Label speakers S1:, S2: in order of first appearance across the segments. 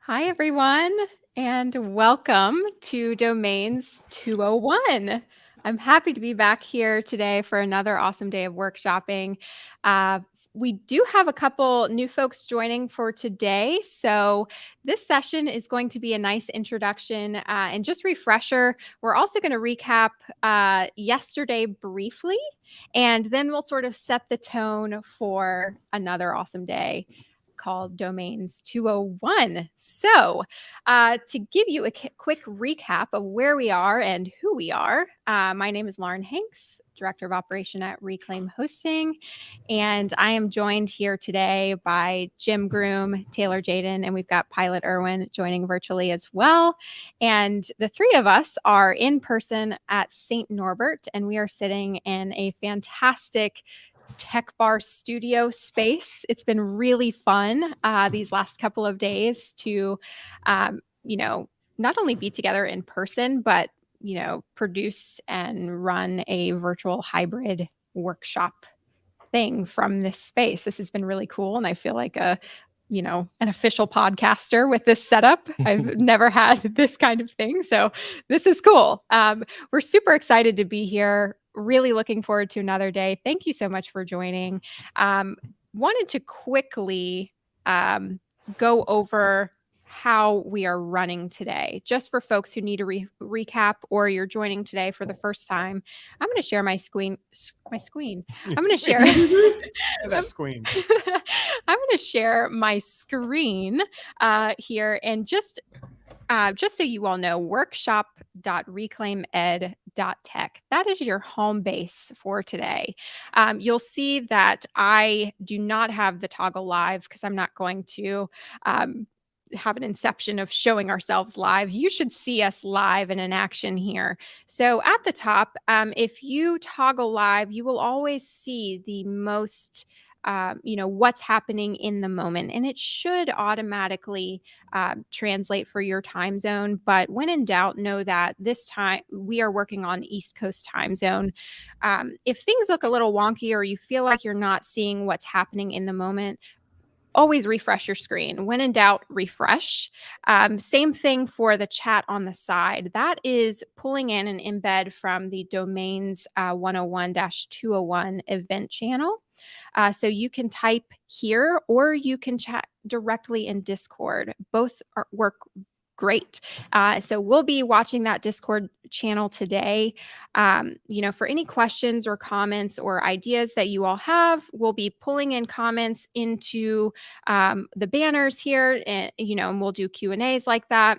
S1: Hi, everyone, and welcome to Domains 201. I'm happy to be back here today for another awesome day of workshopping. Uh, we do have a couple new folks joining for today. So, this session is going to be a nice introduction and just refresher. We're also going to recap yesterday briefly, and then we'll sort of set the tone for another awesome day called Domains 201. So, to give you a quick recap of where we are and who we are, my name is Lauren Hanks, Director of Operation at Reclaim Hosting, and I am joined here today by Jim Groom, Taylor Jaden, and we've got Pilot Irwin joining virtually as well. And the three of us are in person at St. Norbert, and we are sitting in a fantastic tech bar studio space. It's been really fun these last couple of days to, not only be together in person, but, produce and run a virtual hybrid workshop thing from this space. This has been really cool. And I feel like an official podcaster with this setup. I've never had this kind of thing. So this is cool. We're super excited to be here. Really looking forward to another day. Thank you so much for joining. Wanted to quickly go over how we are running today, just for folks who need a recap or you're joining today for the first time. I'm going to share my screen. I'm going to share
S2: that screen.
S1: I'm going to share my screen here, and just so you all know, workshop.reclaimed.tech. That is your home base for today. You'll see that I do not have the toggle live because I'm not going to have an inception of showing ourselves live. You should see us live and in action here. So at the top, if you toggle live, you will always see the most what's happening in the moment. And it should automatically translate for your time zone. But when in doubt, know that this time we are working on East Coast time zone. If things look a little wonky or you feel like you're not seeing what's happening in the moment, always refresh your screen. When in doubt, refresh. Same thing for the chat on the side. That is pulling in an embed from the Domains 101-201 event channel. So you can type here or you can chat directly in Discord. Both work great. So we'll be watching that Discord channel today. For any questions or comments or ideas that you all have, we'll be pulling in comments into the banners here, and we'll do Q&As like that.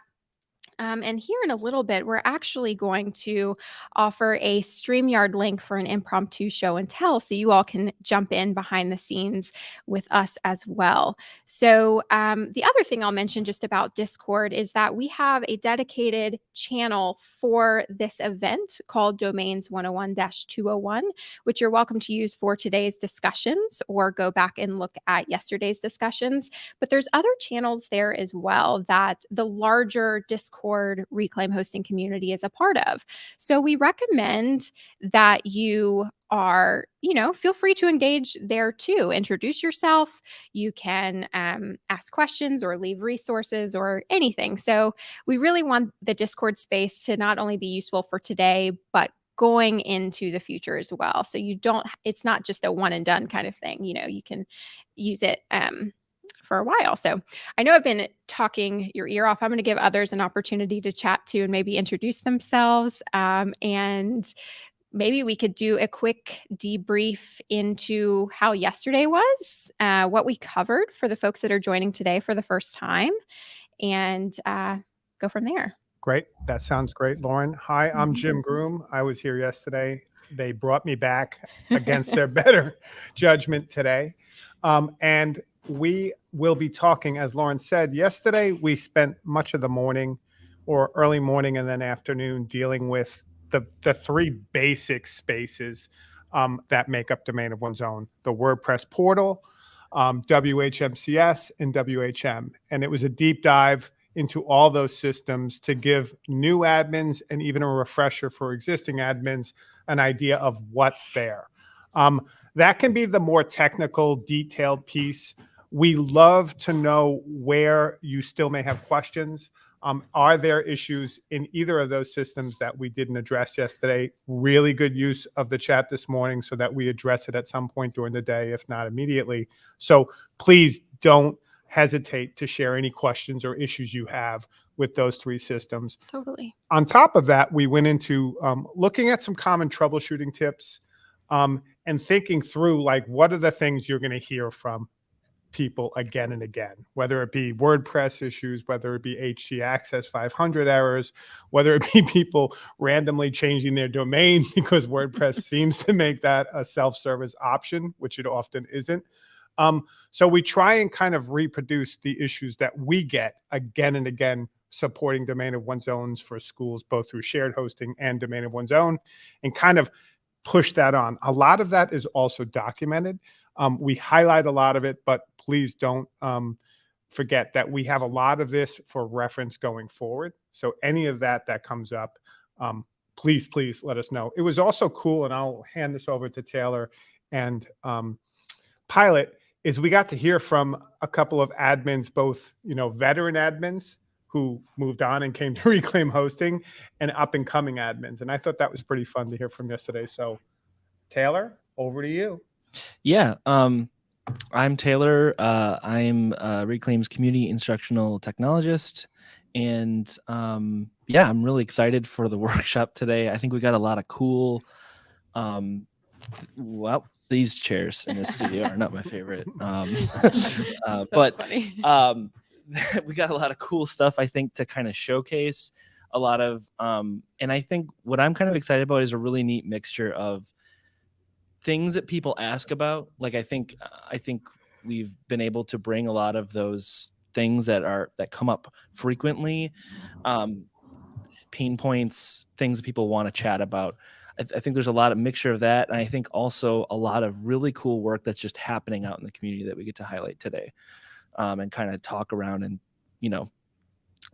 S1: And here in a little bit, we're actually going to offer a StreamYard link for an impromptu show and tell, so you all can jump in behind the scenes with us as well. So the other thing I'll mention just about Discord is that we have a dedicated channel for this event called Domains 101-201, which you're welcome to use for today's discussions or go back and look at yesterday's discussions. But there's other channels there as well that the larger Discord Reclaim hosting community is a part of. So we recommend that you are, feel free to engage there too. Introduce yourself. You can ask questions or leave resources or anything. So we really want the Discord space to not only be useful for today, but going into the future as well. So it's not just a one and done kind of thing. You can use it for a while. So I know I've been talking your ear off. I'm going to give others an opportunity to chat to and maybe introduce themselves. And maybe we could do a quick debrief into how yesterday was, what we covered for the folks that are joining today for the first time, and go from there.
S2: Great. That sounds great, Lauren. Hi, I'm Jim Groom. I was here yesterday. They brought me back against their better judgment today. And we will be talking, as Lauren said, yesterday we spent much of the morning or early morning and then afternoon dealing with the three basic spaces that make up Domain of One's Own: the WordPress portal, WHMCS, and WHM. And it was a deep dive into all those systems to give new admins and even a refresher for existing admins an idea of what's there. That can be the more technical, detailed piece We love to know where you still may have questions. Are there issues in either of those systems that we didn't address yesterday? Really good use of the chat this morning so that we address it at some point during the day, if not immediately. So please don't hesitate to share any questions or issues you have with those three systems.
S1: Totally.
S2: On top of that, we went into looking at some common troubleshooting tips and thinking through, like, what are the things you're going to hear from people again and again, whether it be WordPress issues, whether it be HT Access 500 errors, whether it be people randomly changing their domain because WordPress seems to make that a self-service option, which it often isn't. So we try and kind of reproduce the issues that we get again and again supporting domain of one's own for schools, both through shared hosting and domain of one's own, and kind of push that on. A lot of that is also documented. We highlight a lot of it, but please don't forget that we have a lot of this for reference going forward. So any of that comes up, please let us know. It was also cool, and I'll hand this over to Taylor and Pilot, is we got to hear from a couple of admins, both, veteran admins who moved on and came to Reclaim Hosting, and up and coming admins. And I thought that was pretty fun to hear from yesterday. So Taylor, over to you.
S3: Yeah. I'm Taylor. I'm Reclaim's community instructional technologist. And yeah, I'm really excited for the workshop today. I think we got a lot of cool, well, these chairs in the studio are not my favorite. But we got a lot of cool stuff, I think, to kind of showcase a lot of, and I think what I'm kind of excited about is a really neat mixture of things that people ask about. Like, I think we've been able to bring a lot of those things that come up frequently, pain points, things people want to chat about. I think there's a lot of mixture of that. And I think also a lot of really cool work that's just happening out in the community that we get to highlight today, and kind of talk around and,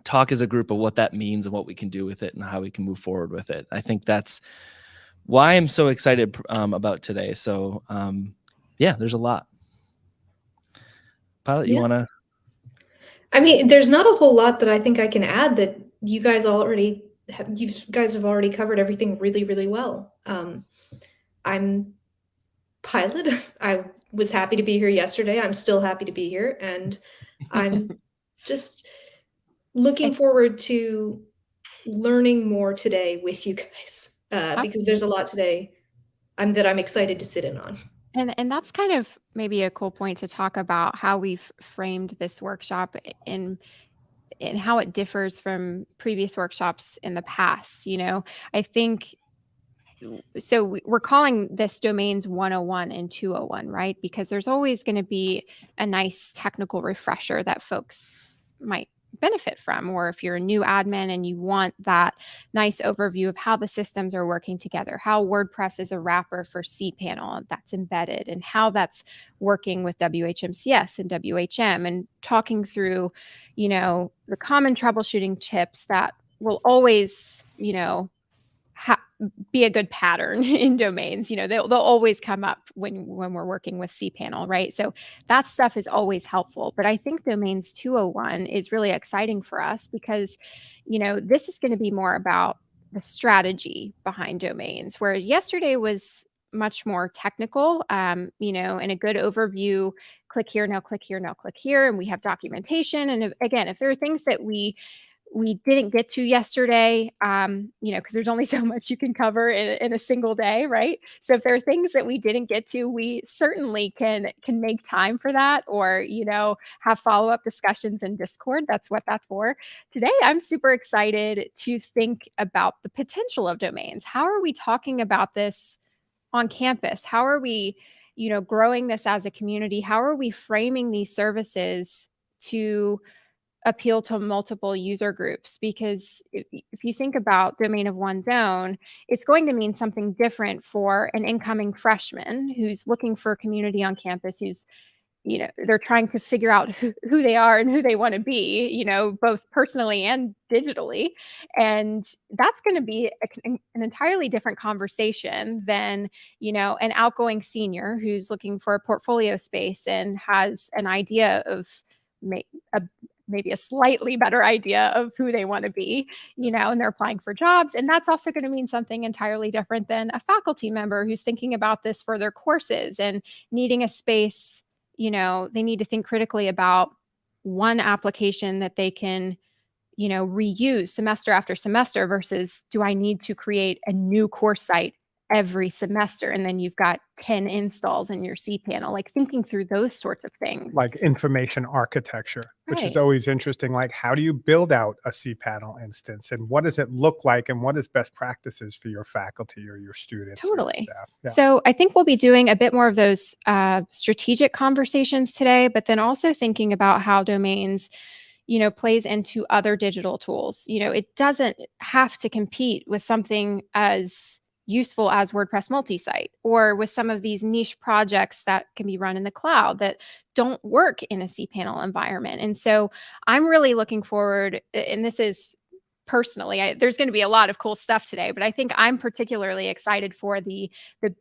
S3: talk as a group of what that means and what we can do with it and how we can move forward with it. I think that's why I'm so excited about today. So yeah, there's a lot. Pilot, you want to?
S4: I mean, there's not a whole lot that I think I can add that you guys have already covered everything really, really well. I'm Pilot. I was happy to be here yesterday. I'm still happy to be here. And I'm just looking forward to learning more today with you guys, because there's a lot today that I'm excited to sit in on.
S1: And that's kind of maybe a cool point to talk about how we've framed this workshop in how it differs from previous workshops in the past. I think, so we're calling this Domains 101 and 201, right? Because there's always going to be a nice technical refresher that folks might benefit from, or if you're a new admin and you want that nice overview of how the systems are working together, how WordPress is a wrapper for cPanel that's embedded, and how that's working with WHMCS and WHM, and talking through, the common troubleshooting tips that will always, be a good pattern in domains. They'll always come up when we're working with cPanel, right? So that stuff is always helpful. But I think Domains 201 is really exciting for us because, this is going to be more about the strategy behind domains, where yesterday was much more technical, and a good overview. Click here, now click here, now click here. And we have documentation. And if there are things that we didn't get to yesterday, because there's only so much you can cover in a single day, right? So if there are things that we didn't get to, we certainly can make time for that, or, have follow-up discussions in Discord. That's what that's for. Today, I'm super excited to think about the potential of domains. How are we talking about this on campus? How are we, growing this as a community? How are we framing these services to appeal to multiple user groups? Because if you think about domain of one's own, it's going to mean something different for an incoming freshman who's looking for a community on campus, who's they're trying to figure out who they are and who they want to be, both personally and digitally. And that's going to be an entirely different conversation than, an outgoing senior who's looking for a portfolio space and has an idea of a, maybe a slightly better idea of who they want to be, and they're applying for jobs. And that's also going to mean something entirely different than a faculty member who's thinking about this for their courses and needing a space. They need to think critically about one application that they can, reuse semester after semester versus, do I need to create a new course site every semester? And then you've got 10 installs in your cPanel, like thinking through those sorts of things.
S2: Like information architecture, which is
S1: Right.
S2: always interesting. Like, how do you build out a cPanel instance, and what does it look like, and what is best practices for your faculty or your students or your
S1: Totally.
S2: staff? Yeah.
S1: So I think we'll be doing a bit more of those strategic conversations today, but then also thinking about how domains, plays into other digital tools. It doesn't have to compete with something as useful as WordPress multi-site, or with some of these niche projects that can be run in the cloud that don't work in a cPanel environment. And so I'm really looking forward, and this is personally, there's going to be a lot of cool stuff today, but I think I'm particularly excited for the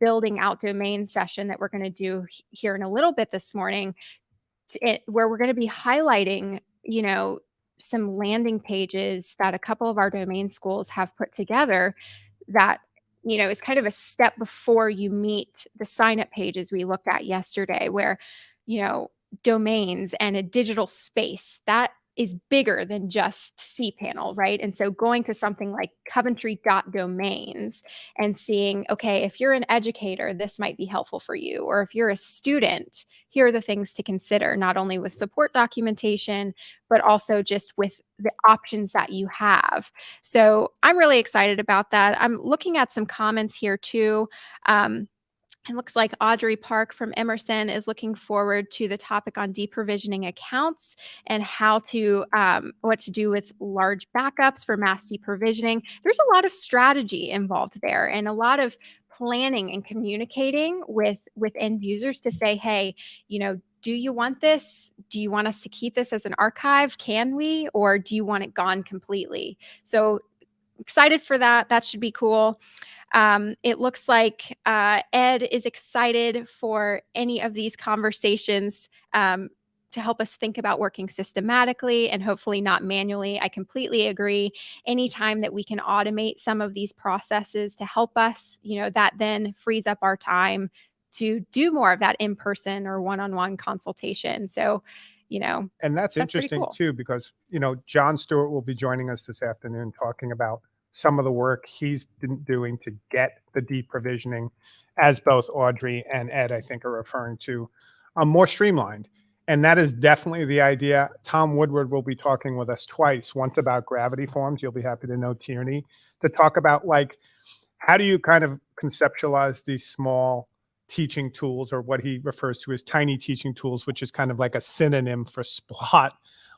S1: building out domain session that we're going to do here in a little bit this morning, where we're going to be highlighting, some landing pages that a couple of our domain schools have put together that, is kind of a step before you meet the sign up pages we looked at yesterday, where, domains and a digital space that is bigger than just cPanel, right? And so going to something like Coventry.domains and seeing, okay, if you're an educator, this might be helpful for you. Or if you're a student, here are the things to consider, not only with support documentation, but also just with the options that you have. So I'm really excited about that. I'm looking at some comments here too. It looks like Audrey Park from Emerson is looking forward to the topic on deprovisioning accounts and how to what to do with large backups for mass deprovisioning. There's a lot of strategy involved there, and a lot of planning and communicating with end users to say, hey, do you want this? Do you want us to keep this as an archive? Can we? Or do you want it gone completely? So excited for that. That should be cool. It looks like Ed is excited for any of these conversations to help us think about working systematically and hopefully not manually. I completely agree. Anytime that we can automate some of these processes to help us, that then frees up our time to do more of that in-person or one-on-one consultation. So,
S2: and that's interesting
S1: cool
S2: too, because, John Stewart will be joining us this afternoon talking about some of the work he's been doing to get the deprovisioning, as both Audrey and Ed, I think, are referring to, more streamlined. And that is definitely the idea. Tom Woodward will be talking with us twice, once about gravity forms. You'll be happy to know, Tierney, to talk about, like, how do you kind of conceptualize these small teaching tools, or what he refers to as tiny teaching tools, which is kind of like a synonym for Splot.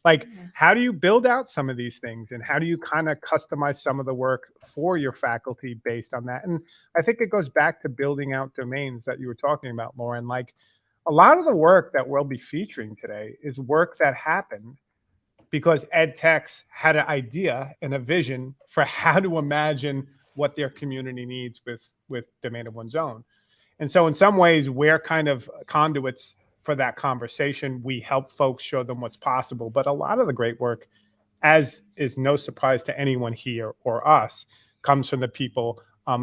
S2: Like, how do you build out some of these things, and how do you kind of customize some of the work for your faculty based on that? And I think it goes back to building out domains that you were talking about, Lauren. Like, a lot of the work that we'll be featuring today is work that happened because ed techs had an idea and a vision for how to imagine what their community needs with Domain of One's Own. And so in some ways, we're kind of conduits for that conversation. We help folks, show them what's possible. But a lot of the great work, as is no surprise to anyone here or us, comes from the people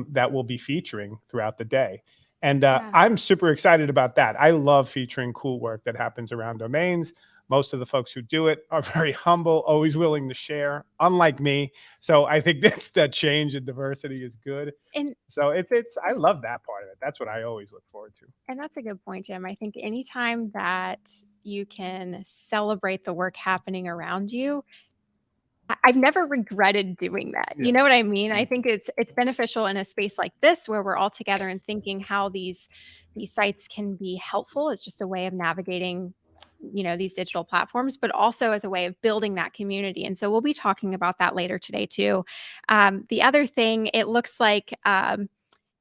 S2: that we'll be featuring throughout the day. And I'm super excited about that. I love featuring cool work that happens around domains. Most of the folks who do it are very humble, always willing to share, unlike me. So I think that change and diversity is good. And so it's I love that part of it. That's what I always look forward to.
S1: And that's a good point, Jim. I think anytime that you can celebrate the work happening around you, I've never regretted doing that. You know what I mean? I think it's beneficial in a space like this where we're all together and thinking how these sites can be helpful. It's just a way of navigating, these digital platforms, but also as a way of building that community. And so we'll be talking about that later today too. The other thing, it looks like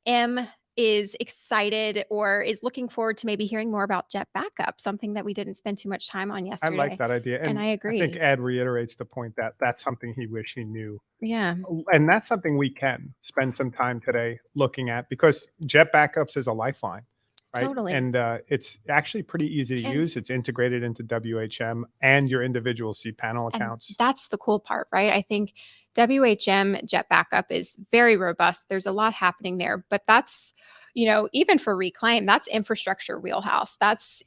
S1: M is excited or is looking forward to maybe hearing more about Jet Backup, something that we didn't spend too much time on
S2: I
S1: yesterday.
S2: like that idea.
S1: And
S2: And
S1: I
S2: I think
S1: agree.
S2: Ed reiterates the point that that's something he wish he knew.
S1: Yeah,
S2: And that's something we can spend some time today looking at, because Jet Backups is a lifeline, right?
S1: totally.
S2: And it's actually pretty easy to
S1: And
S2: use. It's integrated into WHM and your individual cPanel
S1: and
S2: accounts.
S1: that's the cool part, right? I think WHM Jet Backup is very robust. There's a lot happening there, but that's, even for Reclaim, that's infrastructure wheelhouse. That's,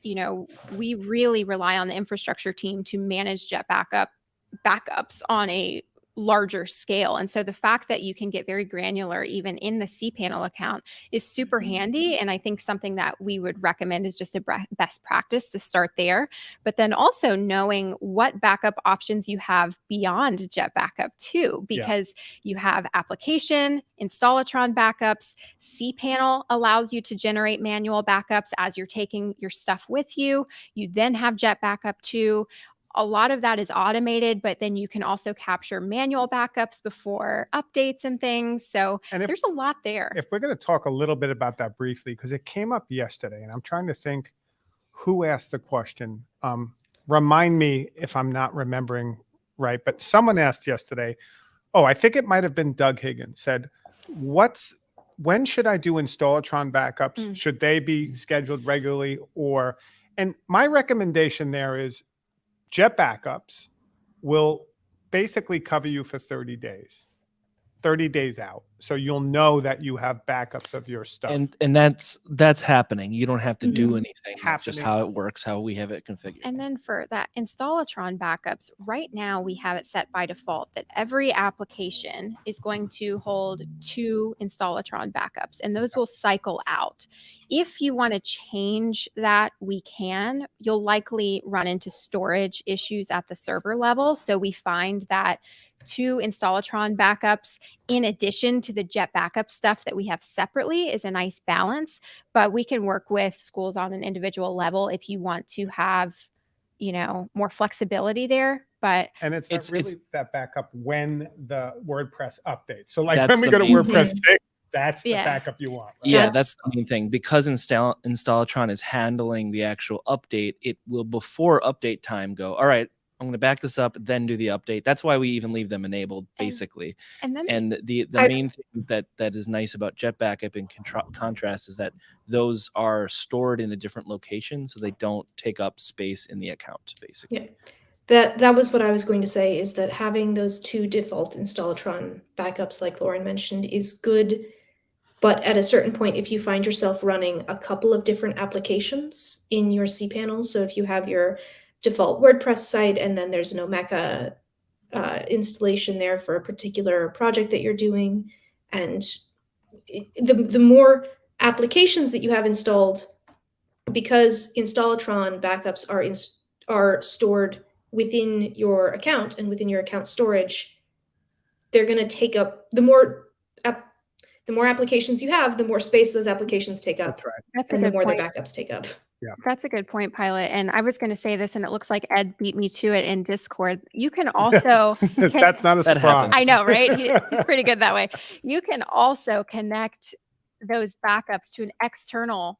S1: we really rely on the infrastructure team to manage Jet backups on a larger scale. And so the fact that you can get very granular even in the cPanel account is super handy. And I think something that we would recommend is just a best practice to start there. But then also knowing what backup options you have beyond Jet Backup too, because you have application, Installatron backups, cPanel allows you to generate manual backups as you're taking your stuff with you. You then have Jet Backup too. A lot of that is automated, but then you can also capture manual backups before updates and things. So there's a lot there.
S2: If we're going to talk a little bit about that briefly, because it came up yesterday, and I'm trying to think who asked the question. Remind me if I'm not remembering right, but someone asked yesterday. Oh, I think it might have been Doug Higgins, said, when should I do Installatron backups? Should they be scheduled regularly? And my recommendation there is Jet Backups will basically cover you for 30 days. 30 days out, so you'll know that you have backups of your stuff.
S3: And that's happening. You don't have to do anything. That's just how it works, how we have it configured.
S1: And then for that Installatron backups, right now we have it set by default that every application is going to hold 2 Installatron backups, and those will cycle out. If you want to change that, we can. You'll likely run into storage issues at the server level. So we find that 2 Installatron backups in addition to the Jet Backup stuff that we have separately is a nice balance, but we can work with schools on an individual level if you want to have, more flexibility there.
S2: And it's really that backup when the WordPress updates. So like
S3: That's
S2: when we go to WordPress 6, that's the backup you want. Right?
S3: Yeah, that's the main thing. Because Installatron is handling the actual update, it will before update time go, all right, I'm going to back this up, then do the update. That's why we even leave them enabled, basically. And the main thing that is nice about Jet Backup in contrast is that those are stored in a different location, so they don't take up space in the account, basically.
S4: Yeah. That was what I was going to say, is that having those 2 default Installatron backups, like Lauren mentioned, is good. But at a certain point, if you find yourself running a couple of different applications in your cPanel, so if you have your default WordPress site and then there's an Omeka installation there for a particular project that you're doing, and the more applications that you have installed, because Installatron backups are stored within your account and within your account storage, they're going to take up the more applications you have, the more space those applications take up.
S2: That's right.
S1: That's
S4: and the more their backups take up.
S2: Yeah.
S1: That's a good point, Pilot. And I was going to say this, and it looks like Ed beat me to it in Discord. You can also...
S2: That's not a surprise.
S1: I know, right? He's pretty good that way. You can also connect those backups to an external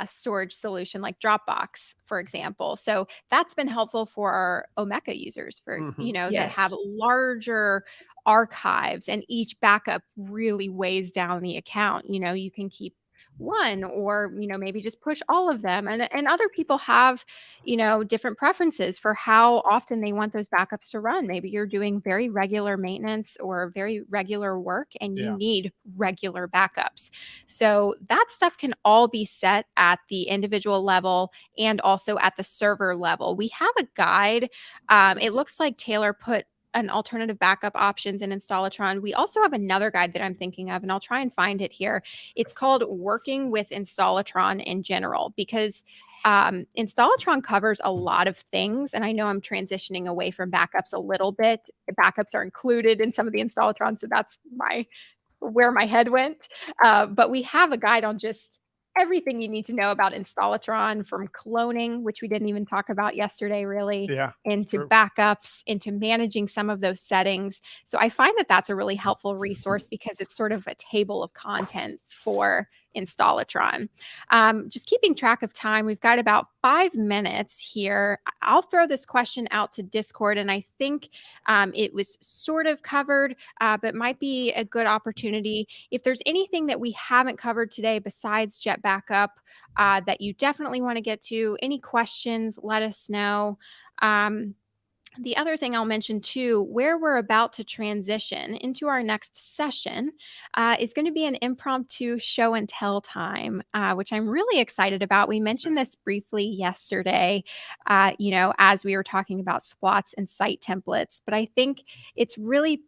S1: storage solution like Dropbox, for example. So that's been helpful for our Omeka users, that have larger archives, and each backup really weighs down the account. You can keep one, or maybe just push all of them, and other people have different preferences for how often they want those backups to run. Maybe you're doing very regular maintenance or very regular work and you need regular backups. So that stuff can all be set at the individual level and also at the server level. We have a guide. It looks like Taylor put an alternative backup options in Installatron. We also have another guide that I'm thinking of, and I'll try and find it here. It's called Working with Installatron in General, because Installatron covers a lot of things. And I know I'm transitioning away from backups a little bit. The backups are included in some of the Installatron, so that's where my head went. But we have a guide on just everything you need to know about Installatron, from cloning, which we didn't even talk about yesterday, really, into backups, into managing some of those settings. So I find that that's a really helpful resource, because it's sort of a table of contents for Installatron. Just keeping track of time, we've got about 5 minutes here. I'll throw this question out to Discord, and I think it was sort of covered, but might be a good opportunity. If there's anything that we haven't covered today besides jet backup that you definitely want to get to, any questions, let us know. The other thing I'll mention too, where we're about to transition into our next session is going to be an impromptu show and tell time, which I'm really excited about. We mentioned this briefly yesterday, as we were talking about splots and site templates, but I think it's really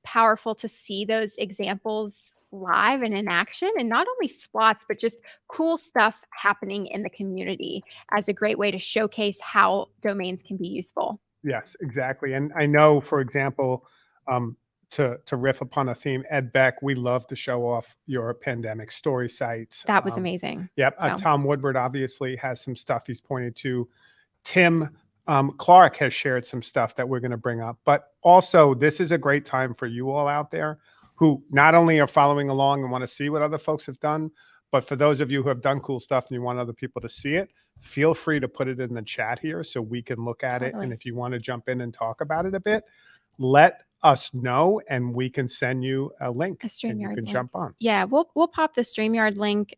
S1: powerful to see those examples live and in action, and not only splots, but just cool stuff happening in the community as a great way to showcase how domains can be useful.
S2: Yes, exactly. And I know, for example, to riff upon a theme, Ed Beck, we love to show off your pandemic story sites.
S1: That was amazing.
S2: Yep. Tom Woodward obviously has some stuff he's pointed to. Tim Clark has shared some stuff that we're going to bring up. But also, this is a great time for you all out there who not only are following along and want to see what other folks have done, but for those of you who have done cool stuff and you want other people to see it, feel free to put it in the chat here so we can look at it. And if you want to jump in and talk about it a bit, let us know and we can send you a link and you can jump on.
S1: Yeah, we'll pop the StreamYard link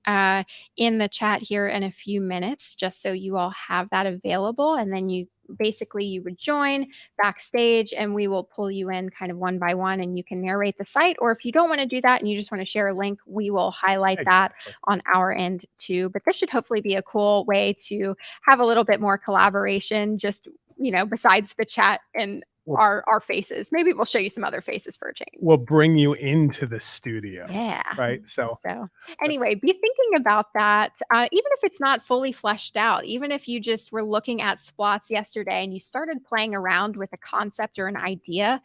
S1: in the chat here in a few minutes, just so you all have that available. And then you would join backstage and we will pull you in kind of one by one and you can narrate the site. Or if you don't want to do that and you just want to share a link, we will highlight that on our end too. But this should hopefully be a cool way to have a little bit more collaboration, just, besides the chat and our faces. Maybe we'll show you some other faces for a change.
S2: We'll bring you into the studio.
S1: Yeah.
S2: Right. So
S1: anyway, be thinking about that. Even if it's not fully fleshed out, even if you just were looking at splots yesterday and you started playing around with a concept or an idea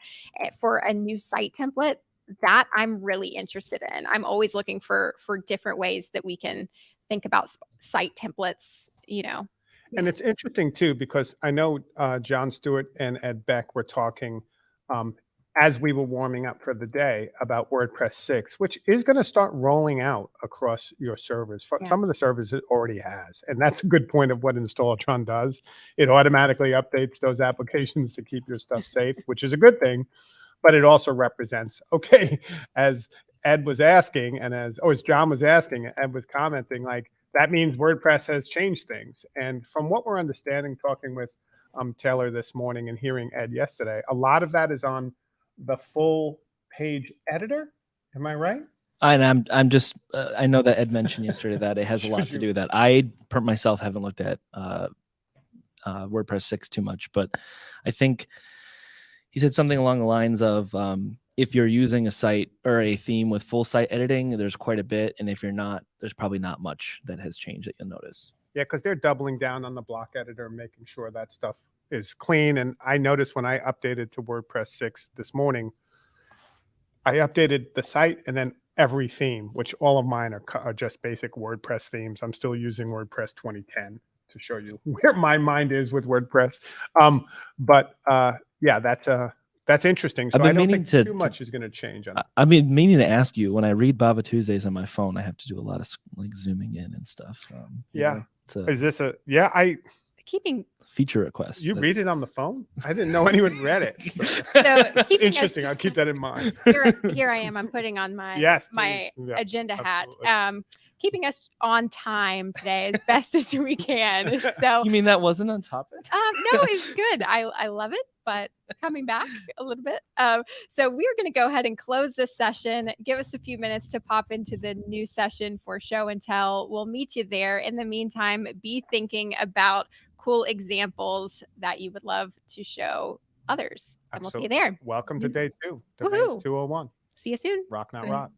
S1: for a new site template, that I'm really interested in. I'm always looking for different ways that we can think about site templates,
S2: And it's interesting too, because I know John Stewart and Ed Beck were talking as we were warming up for the day about WordPress 6, which is going to start rolling out across your servers. Some of the servers it already has. And that's a good point of what Installatron does. It automatically updates those applications to keep your stuff safe, which is a good thing. But it also represents, okay, as Ed was asking and as John was asking, Ed was commenting, like, that means WordPress has changed things. And from what we're understanding, talking with Taylor this morning and hearing Ed yesterday, a lot of that is on the full page editor. Am I right?
S3: And I'm just, I know that Ed mentioned yesterday that it has a lot to do with that. I myself haven't looked at WordPress 6 too much, but I think he said something along the lines of, if you're using a site or a theme with full site editing, there's quite a bit. And if you're not, there's probably not much that has changed that you'll notice.
S2: Yeah, because they're doubling down on the block editor, making sure that stuff is clean. And I noticed when I updated to WordPress 6 this morning, I updated the site and then every theme, which all of mine are just basic WordPress themes. I'm still using WordPress 2010 to show you where my mind is with WordPress. Yeah, that's interesting. So I don't think too much is going to change.
S3: I've been meaning to ask you, when I read Baba Tuesdays on my phone, I have to do a lot of like zooming in and stuff.
S2: Is this
S1: keeping
S3: feature requests?
S2: You read it on the phone? I didn't know anyone read it. So that's interesting. I'll keep that in mind.
S1: Here I am. I'm putting on my my agenda hat. Keeping us on time today as best as we can. So
S3: you mean that wasn't on topic?
S1: No, it's good. I love it, but coming back a little bit. So we're going to go ahead and close this session. Give us a few minutes to pop into the new session for show and tell. We'll meet you there. In the meantime, be thinking about cool examples that you would love to show others. And we'll see you there.
S2: Welcome to day 2. Domains 201.
S1: See you soon.
S2: Rock, not rot.